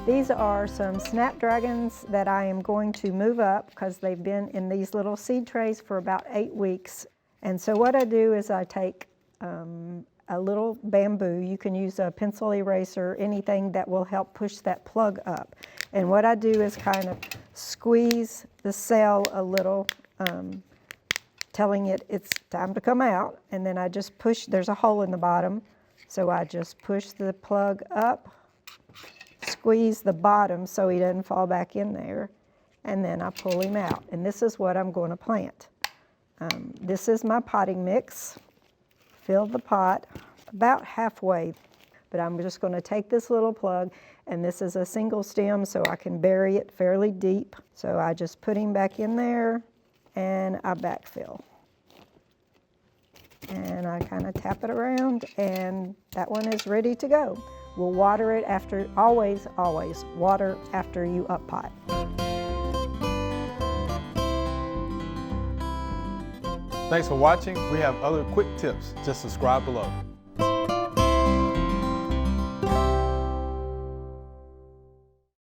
These are some snapdragons that I am going to move up because they've been in these little seed trays for about 8 weeks. And so what I do is I take a little bamboo. You can use a pencil eraser, anything that will help push that plug up. And what I do is kind of squeeze the cell a little, telling it it's time to come out. And then I just push, there's a hole in the bottom, so I just push the plug up, squeeze the bottom so he doesn't fall back in there, and then I pull him out. And this is what I'm going to plant. This is my potting mix. Fill the pot about halfway, but I'm just going to take this little plug, and this is a single stem so I can bury it fairly deep. So I just put him back in there and I backfill. And I kind of tap it around, and that one is ready to go. We'll water it after, always water after you up pot. Thanks for watching. We have other quick tips. Just subscribe below.